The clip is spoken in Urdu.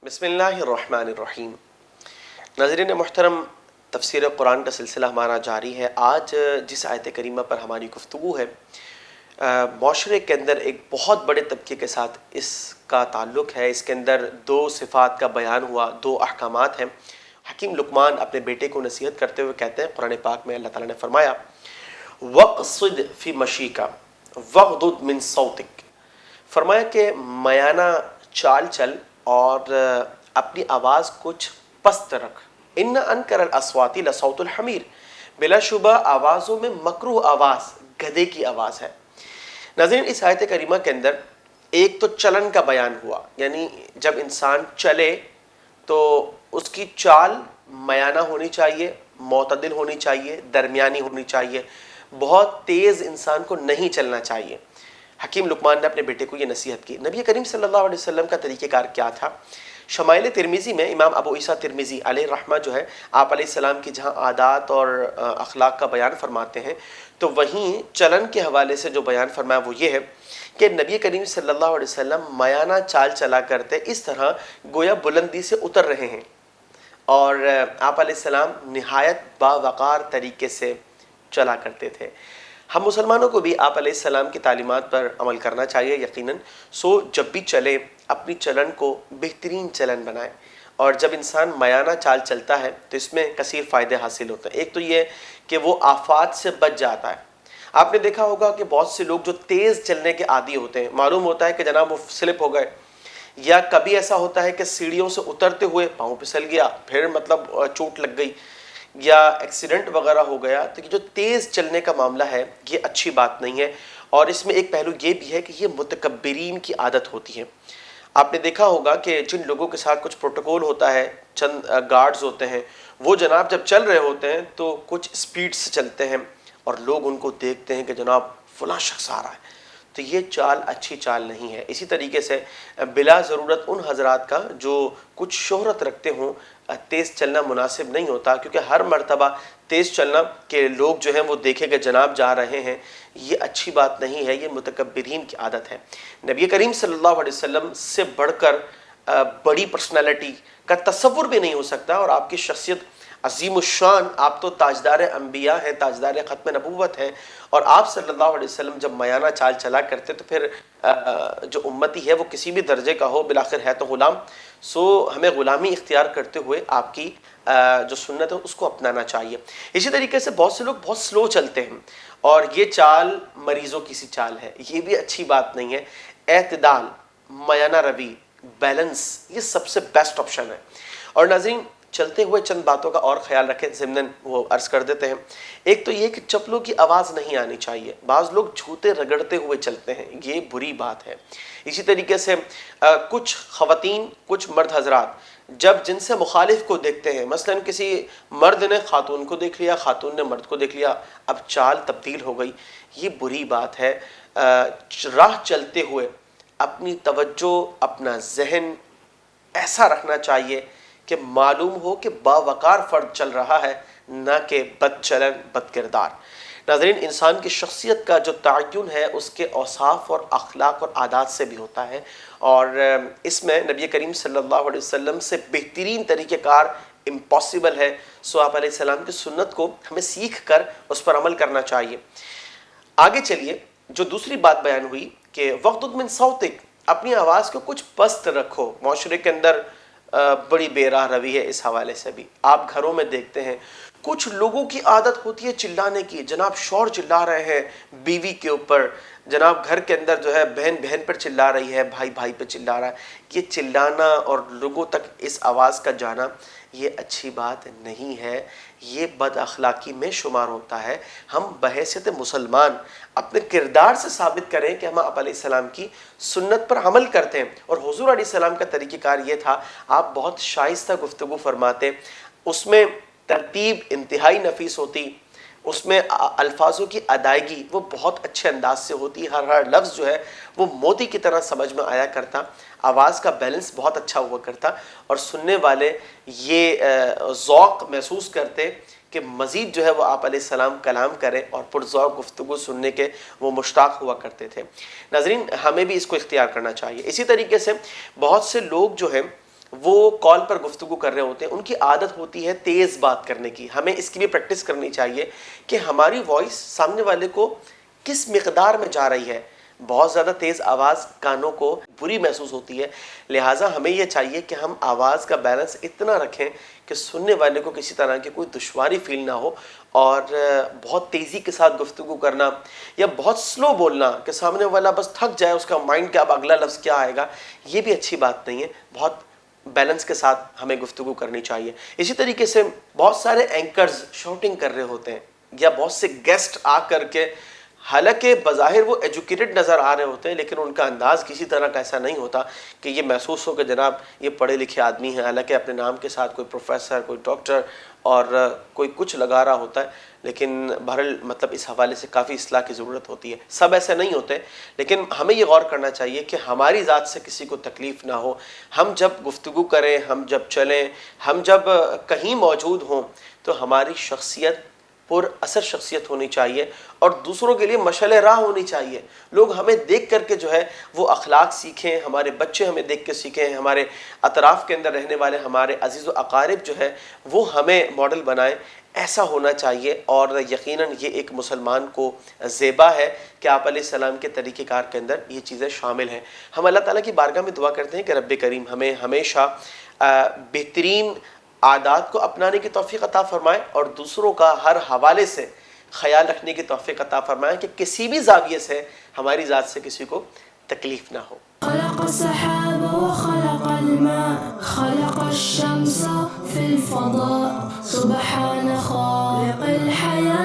بسم اللہ الرحمن الرحیم۔ ناظرین محترم، تفسیر قرآن کا سلسلہ ہمارا جاری ہے۔ آج جس آیت کریمہ پر ہماری گفتگو ہے، معاشرے کے اندر ایک بہت بڑے طبقے کے ساتھ اس کا تعلق ہے۔ اس کے اندر دو صفات کا بیان ہوا، دو احکامات ہیں۔ حکیم لقمان اپنے بیٹے کو نصیحت کرتے ہوئے کہتے ہیں، قرآن پاک میں اللہ تعالیٰ نے فرمایا وَقْصِدْ فِي مَشِيكَ وَغْضُضْ مِن صَوْتِكَ، فرمایا کہ میانہ چال چل اور اپنی آواز کچھ پست رکھ۔ ان انکر الاصوات لصوت الحمیر، بلا شبہ آوازوں میں مکروہ آواز گدھے کی آواز ہے۔ ناظرین، اس آیت کریمہ کے اندر ایک تو چلن کا بیان ہوا، یعنی جب انسان چلے تو اس کی چال میانہ ہونی چاہیے، معتدل ہونی چاہیے، درمیانی ہونی چاہیے، بہت تیز انسان کو نہیں چلنا چاہیے۔ حکیم لقمان نے اپنے بیٹے کو یہ نصیحت کی۔ نبی کریم صلی اللہ علیہ وسلم کا طریقہ کار کیا تھا؟ شمائل ترمذی میں امام ابو عیسیٰ ترمذی علیہ رحمہ جو ہے، آپ علیہ السلام کی جہاں عادات اور اخلاق کا بیان فرماتے ہیں، تو وہیں چلن کے حوالے سے جو بیان فرمایا وہ یہ ہے کہ نبی کریم صلی اللہ علیہ وسلم میانہ چال چلا کرتے، اس طرح گویا بلندی سے اتر رہے ہیں، اور آپ علیہ السلام نہایت باوقار طریقے سے چلا کرتے تھے۔ ہم مسلمانوں کو بھی آپ علیہ السلام کی تعلیمات پر عمل کرنا چاہیے یقیناً۔ جب بھی چلے اپنی چلن کو بہترین چلن بنائے، اور جب انسان میانہ چال چلتا ہے تو اس میں کثیر فائدے حاصل ہوتے ہیں۔ ایک تو یہ کہ وہ آفات سے بچ جاتا ہے۔ آپ نے دیکھا ہوگا کہ بہت سے لوگ جو تیز چلنے کے عادی ہوتے ہیں، معلوم ہوتا ہے کہ جناب وہ سلپ ہو گئے، یا کبھی ایسا ہوتا ہے کہ سیڑھیوں سے اترتے ہوئے پاؤں پھسل گیا، پھر چوٹ لگ گئی، یا ایکسیڈنٹ وغیرہ ہو گیا، تو یہ جو تیز چلنے کا معاملہ ہے یہ اچھی بات نہیں ہے۔ اور اس میں ایک پہلو یہ بھی ہے کہ یہ متکبرین کی عادت ہوتی ہے۔ آپ نے دیکھا ہوگا کہ جن لوگوں کے ساتھ کچھ پروٹوکول ہوتا ہے، چند گارڈز ہوتے ہیں، وہ جناب جب چل رہے ہوتے ہیں تو کچھ سپیڈ سے چلتے ہیں، اور لوگ ان کو دیکھتے ہیں کہ جناب فلاں شخص آ رہا ہے، تو یہ چال اچھی چال نہیں ہے۔ اسی طریقے سے بلا ضرورت ان حضرات کا جو کچھ شہرت رکھتے ہوں، تیز چلنا مناسب نہیں ہوتا، کیونکہ ہر مرتبہ تیز چلنا کہ لوگ جو ہیں وہ دیکھیں کہ جناب جا رہے ہیں، یہ اچھی بات نہیں ہے، یہ متکبرین کی عادت ہے۔ نبی کریم صلی اللہ علیہ وسلم سے بڑھ کر بڑی پرسنالٹی کا تصور بھی نہیں ہو سکتا، اور آپ کی شخصیت عظیم الشان، آپ تو تاجدار انبیاء ہیں، تاجدار ختم نبوت ہیں، اور آپ صلی اللہ علیہ وسلم جب میانہ چال چلا کرتے تو پھر جو امتی ہے وہ کسی بھی درجے کا ہو، بالآخر ہے تو غلام، ہمیں غلامی اختیار کرتے ہوئے آپ کی جو سنت ہے اس کو اپنانا چاہیے۔ اسی طریقے سے بہت سے لوگ بہت سلو چلتے ہیں، اور یہ چال مریضوں کی سی چال ہے، یہ بھی اچھی بات نہیں ہے۔ اعتدال، میانہ روی، بیلنس، یہ سب سے بیسٹ آپشن ہے۔ اور ناظرین، چلتے ہوئے چند باتوں کا اور خیال رکھیں، ضمناً وہ عرض کر دیتے ہیں۔ ایک تو یہ کہ چپلوں کی آواز نہیں آنی چاہیے، بعض لوگ جوتے رگڑتے ہوئے چلتے ہیں، یہ بری بات ہے۔ اسی طریقے سے کچھ خواتین، کچھ مرد حضرات جب جن سے مخالف کو دیکھتے ہیں، مثلا کسی مرد نے خاتون کو دیکھ لیا، خاتون نے مرد کو دیکھ لیا، اب چال تبدیل ہو گئی، یہ بری بات ہے۔ راہ چلتے ہوئے اپنی توجہ، اپنا ذہن ایسا رکھنا چاہیے کہ معلوم ہو کہ باوقار فرد چل رہا ہے، نہ کہ بد چلن، بد کردار۔ ناظرین، انسان کی شخصیت کا جو تعین ہے اس کے اوصاف اور اخلاق اور عادات سے بھی ہوتا ہے، اور اس میں نبی کریم صلی اللہ علیہ وسلم سے بہترین طریقہ کار امپاسبل ہے۔ آپ علیہ السلام کی سنت کو ہمیں سیکھ کر اس پر عمل کرنا چاہیے۔ آگے چلیے، جو دوسری بات بیان ہوئی کہ وَغْضُضْ مِن صَوْتِكَ، اپنی آواز کو کچھ پست رکھو۔ معاشرے کے اندر بڑی بے راہ روی ہے اس حوالے سے بھی۔ آپ گھروں میں دیکھتے ہیں کچھ لوگوں کی عادت ہوتی ہے چلانے کی، جناب شور چلا رہے ہیں بیوی کے اوپر، جناب گھر کے اندر جو ہے بہن بہن پر چلا رہی ہے، بھائی بھائی پہ چلا رہا ہے۔ یہ چلانا اور لوگوں تک اس آواز کا جانا یہ اچھی بات نہیں ہے، یہ بد اخلاقی میں شمار ہوتا ہے۔ ہم بحیثیت مسلمان اپنے کردار سے ثابت کریں کہ ہم آپ علیہ السلام کی سنت پر عمل کرتے ہیں، اور حضور علیہ السلام کا طریقہ کار یہ تھا، آپ بہت شائستہ گفتگو فرماتے، اس میں ترتیب انتہائی نفیس ہوتی، اس میں الفاظوں کی ادائیگی وہ بہت اچھے انداز سے ہوتی، ہر لفظ جو ہے وہ موتی کی طرح سمجھ میں آیا کرتا، آواز کا بیلنس بہت اچھا ہوا کرتا، اور سننے والے یہ ذوق محسوس کرتے کہ مزید جو ہے وہ آپ علیہ السلام کلام کریں، اور پرذوق گفتگو سننے کے وہ مشتاق ہوا کرتے تھے۔ ناظرین، ہمیں بھی اس کو اختیار کرنا چاہیے۔ اسی طریقے سے بہت سے لوگ جو ہیں وہ کال پر گفتگو کر رہے ہوتے ہیں، ان کی عادت ہوتی ہے تیز بات کرنے کی. ہمیں اس کی بھی پریکٹس کرنی چاہیے کہ ہماری وائس سامنے والے کو کس مقدار میں جا رہی ہے. بہت زیادہ تیز آواز کانوں کو بری محسوس ہوتی ہے، لہٰذا ہمیں یہ چاہیے کہ ہم آواز کا بیلنس اتنا رکھیں کہ سننے والے کو کسی طرح کی کوئی دشواری فیل نہ ہو. اور بہت تیزی کے ساتھ گفتگو کرنا یا بہت سلو بولنا کہ سامنے والا بس تھک جائے، اس کا مائنڈ کہ اب اگلا لفظ کیا آئے گا، یہ بھی اچھی بات نہیں ہے. بہت بیلنس کے ساتھ ہمیں گفتگو کرنی چاہیے. اسی طریقے سے بہت سارے اینکرز شاؤٹنگ کر رہے ہوتے ہیں یا بہت سے گیسٹ آ کر کے، حالانکہ بظاہر وہ ایجوکیٹڈ نظر آ رہے ہوتے ہیں لیکن ان کا انداز کسی طرح کا ایسا نہیں ہوتا کہ یہ محسوس ہو کہ جناب یہ پڑھے لکھے آدمی ہیں، حالانکہ اپنے نام کے ساتھ کوئی پروفیسر، کوئی ڈاکٹر اور کوئی کچھ لگا رہا ہوتا ہے. لیکن بہرحال مطلب اس حوالے سے کافی اصلاح کی ضرورت ہوتی ہے. سب ایسے نہیں ہوتے، لیکن ہمیں یہ غور کرنا چاہیے کہ ہماری ذات سے کسی کو تکلیف نہ ہو. ہم جب گفتگو کریں، ہم جب چلیں، ہم جب کہیں موجود ہوں تو ہماری شخصیت پر اثر شخصیت ہونی چاہیے اور دوسروں کے لیے مشعل راہ ہونی چاہیے. لوگ ہمیں دیکھ کر کے جو ہے وہ اخلاق سیکھیں، ہمارے بچے ہمیں دیکھ کے سیکھیں، ہمارے اطراف کے اندر رہنے والے ہمارے عزیز و اقارب جو ہے وہ ہمیں ماڈل بنائیں. ایسا ہونا چاہیے. اور یقیناً یہ ایک مسلمان کو زیبا ہے کہ آپ علیہ السلام کے طریقہ کار کے اندر یہ چیزیں شامل ہیں. ہم اللہ تعالیٰ کی بارگاہ میں دعا کرتے ہیں کہ رب کریم ہمیں ہمیشہ بہترین عادات کو اپنانے کی توفیق عطا فرمائے اور دوسروں کا ہر حوالے سے خیال رکھنے کی توفیق عطا فرمائے کہ کسی بھی زاویے سے ہماری ذات سے کسی کو تکلیف نہ ہو. خلق السحاب وخلق الماء خلق الشمس في الفضاء سبحان خالق الحياة